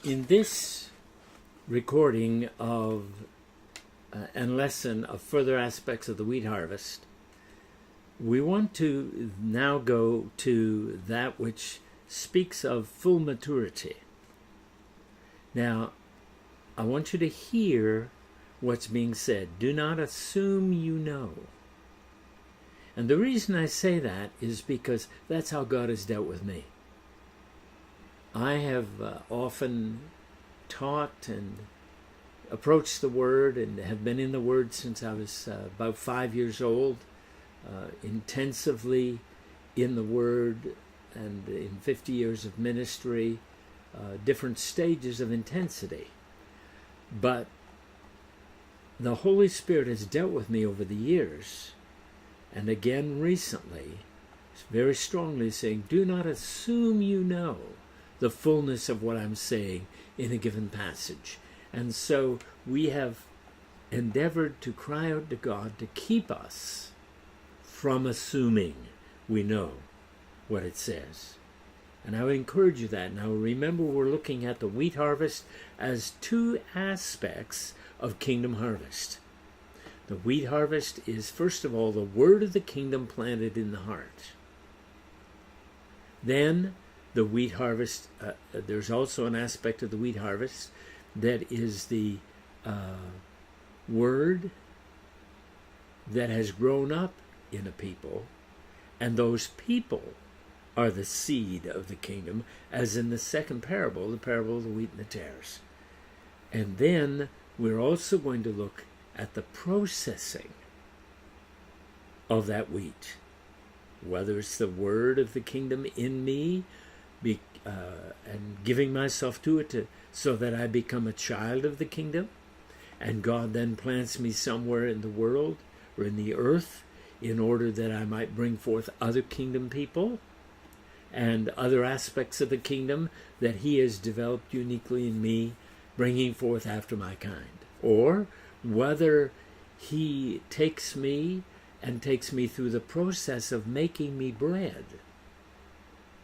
In this recording of and lesson of further aspects of the wheat harvest, we want to now go to that which speaks of full maturity. Now, I want you to hear what's being said. Do not assume you know. And the reason I say that is because that's how God has dealt with me. I have often taught and approached the Word and have been in the Word since I was about 5 years old, intensively in the Word, and in 50 years of ministry, different stages of intensity. But the Holy Spirit has dealt with me over the years, and again recently, very strongly saying, do not assume you know the fullness of what I'm saying in a given passage. And so we have endeavored to cry out to God to keep us from assuming we know what it says. And I would encourage you that. Now remember, we're looking at the wheat harvest as two aspects of kingdom harvest. The wheat harvest is, first of all, the word of the kingdom planted in the heart. Then the wheat harvest, there's also an aspect of the wheat harvest that is the word that has grown up in a people, and those people are the seed of the kingdom, as in the second parable, the parable of the wheat and the tares. And then we're also going to look at the processing of that wheat, whether it's the word of the kingdom in me, and giving myself to it so that I become a child of the kingdom, and God then plants me somewhere in the world or in the earth in order that I might bring forth other kingdom people and other aspects of the kingdom that He has developed uniquely in me, bringing forth after my kind. Or whether He takes me and takes me through the process of making me bread,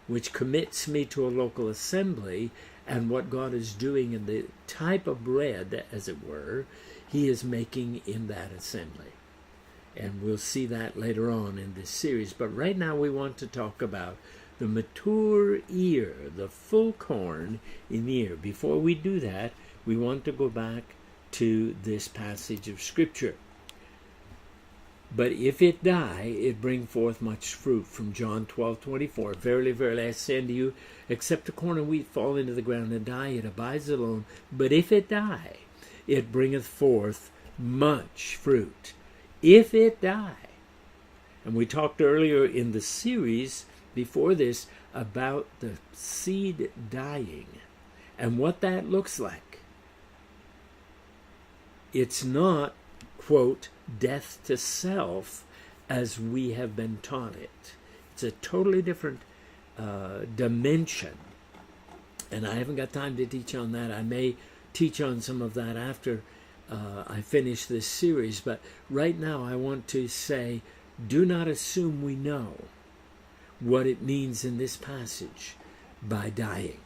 which commits me to a local assembly, and what God is doing in the type of bread, as it were, He is making in that assembly. And we'll see that later on in this series. But right now we want to talk about the mature ear, the full corn in the ear. Before we do that, we want to go back to this passage of Scripture. But if it die, it bring forth much fruit, from John 12:24. Verily, verily, I say unto you, except the corn and wheat fall into the ground and die, it abides alone. But if it die, it bringeth forth much fruit. If it die. And we talked earlier in the series before this about the seed dying and what that looks like. It's not, quote, death to self as we have been taught it. It's a totally different dimension. And I haven't got time to teach on that. I may teach on some of that after I finish this series. But right now I want to say, do not assume we know what it means in this passage by dying.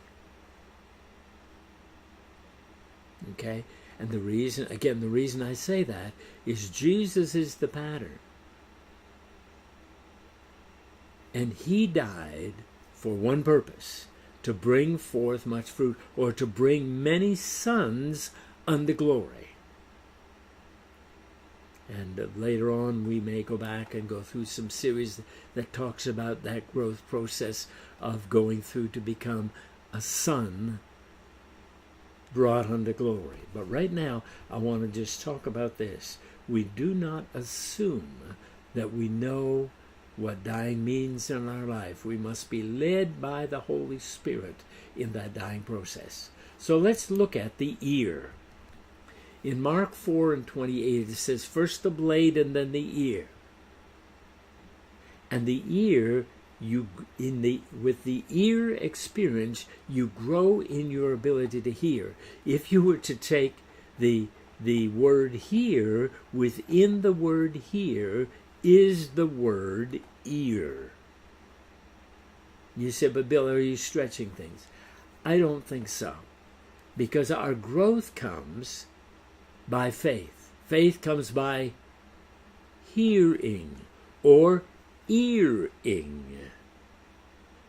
Okay? And the reason I say that is Jesus is the pattern. And He died for one purpose, to bring forth much fruit, or to bring many sons unto glory. And later on we may go back and go through some series that talks about that growth process of going through to become a son brought unto glory. But right now, I want to just talk about this. We do not assume that we know what dying means in our life. We must be led by the Holy Spirit in that dying process. So let's look at the ear. In Mark 4:28, it says, first the blade and then the ear. And the ear, with the ear experience, you grow in your ability to hear. If you were to take the word hear, within the word hear is the word ear. You say, but Bill, are you stretching things? I don't think so. because our growth comes by faith. Faith comes by hearing or earing.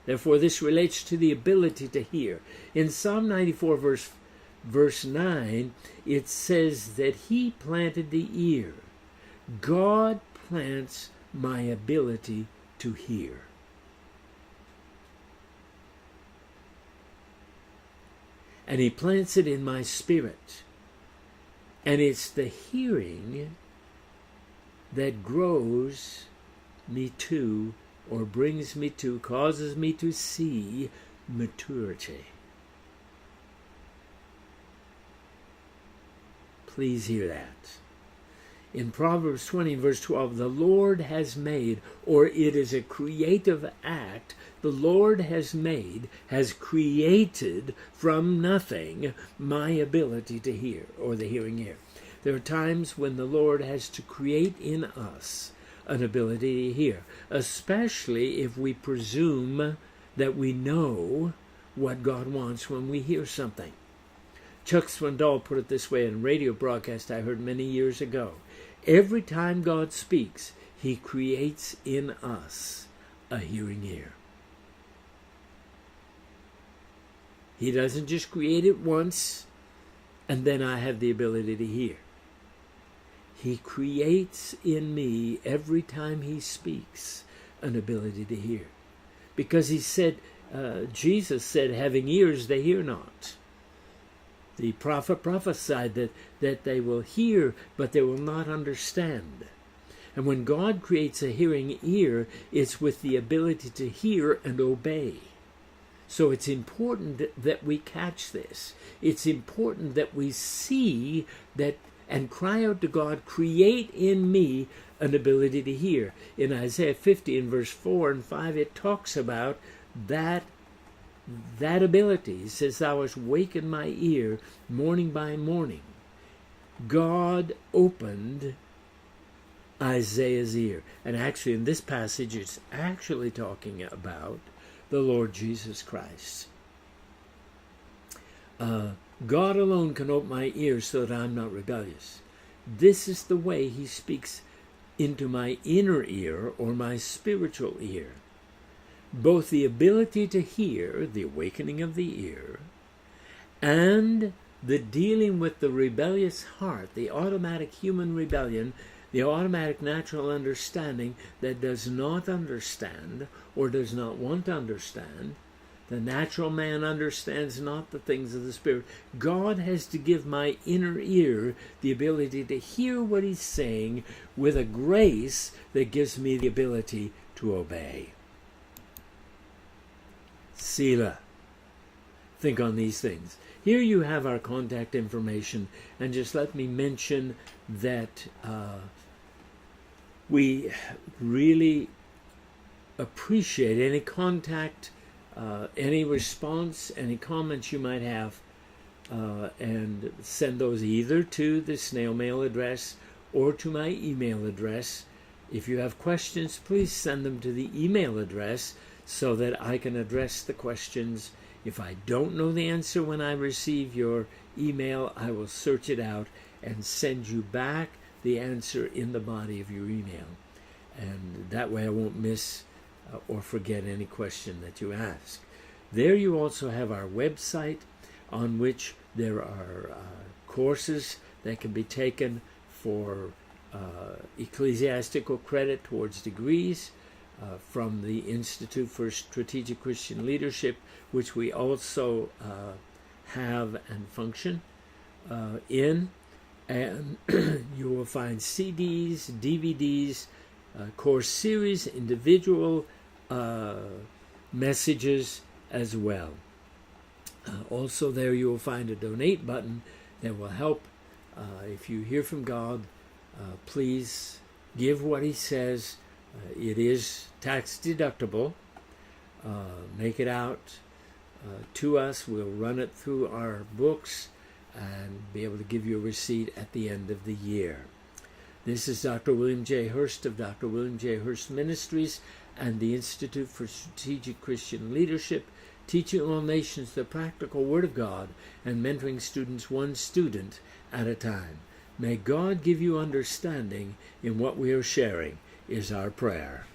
Therefore, this relates to the ability to hear. In Psalm 94, verse 9, it says that he planted the ear. God plants my ability to hear. And he plants it in my spirit. And it's the hearing that grows me to, or brings me to, causes me to see maturity. Please hear that. In Proverbs 20, verse 12, the Lord has made, or it is a creative act, the Lord has made, has created from nothing my ability to hear, or the hearing ear. There are times when the Lord has to create in us an ability to hear, especially if we presume that we know what God wants when we hear something. Chuck Swindoll put it this way in a radio broadcast I heard many years ago. Every time God speaks, he creates in us a hearing ear. He doesn't just create it once and then I have the ability to hear. He creates in me, every time he speaks, an ability to hear. Because he said, Jesus said, having ears they hear not. The prophet prophesied that they will hear, but they will not understand. And when God creates a hearing ear, it's with the ability to hear and obey. So it's important that we catch this. It's important that we see that and cry out to God, create in me an ability to hear. In Isaiah 50, in verse 4 and 5, it talks about that ability. It says, thou hast wakened my ear morning by morning. God opened Isaiah's ear. And actually in this passage it's actually talking about the Lord Jesus Christ. God alone can open my ears so that I'm not rebellious. This is the way he speaks into my inner ear or my spiritual ear. Both the ability to hear, the awakening of the ear, and the dealing with the rebellious heart, the automatic human rebellion, the automatic natural understanding that does not understand or does not want to understand. The natural man understands not the things of the Spirit. God has to give my inner ear the ability to hear what he's saying with a grace that gives me the ability to obey. Selah. Think on these things. Here you have our contact information, and just let me mention that we really appreciate any contact, any response, any comments you might have, and send those either to the snail mail address or to my email address. If you have questions, please send them to the email address so that I can address the questions. If I don't know the answer when I receive your email, I will search it out and send you back the answer in the body of your email. And that way I won't miss or forget any question that you ask. There you also have our website on which there are courses that can be taken for ecclesiastical credit towards degrees from the Institute for Strategic Christian Leadership, which we also have and function in. And you will find CDs, DVDs, course series, individual messages as well. Also there you will find a donate button that will help. If you hear from God, please give what he says. It is tax deductible. Make it out to us. We'll run it through our books and be able to give you a receipt at the end of the year. This is Dr. William J. Hurst of Dr. William J. Hurst Ministries and the Institute for Strategic Christian Leadership, teaching all nations the practical Word of God, and mentoring students one student at a time. May God give you understanding in what we are sharing, is our prayer.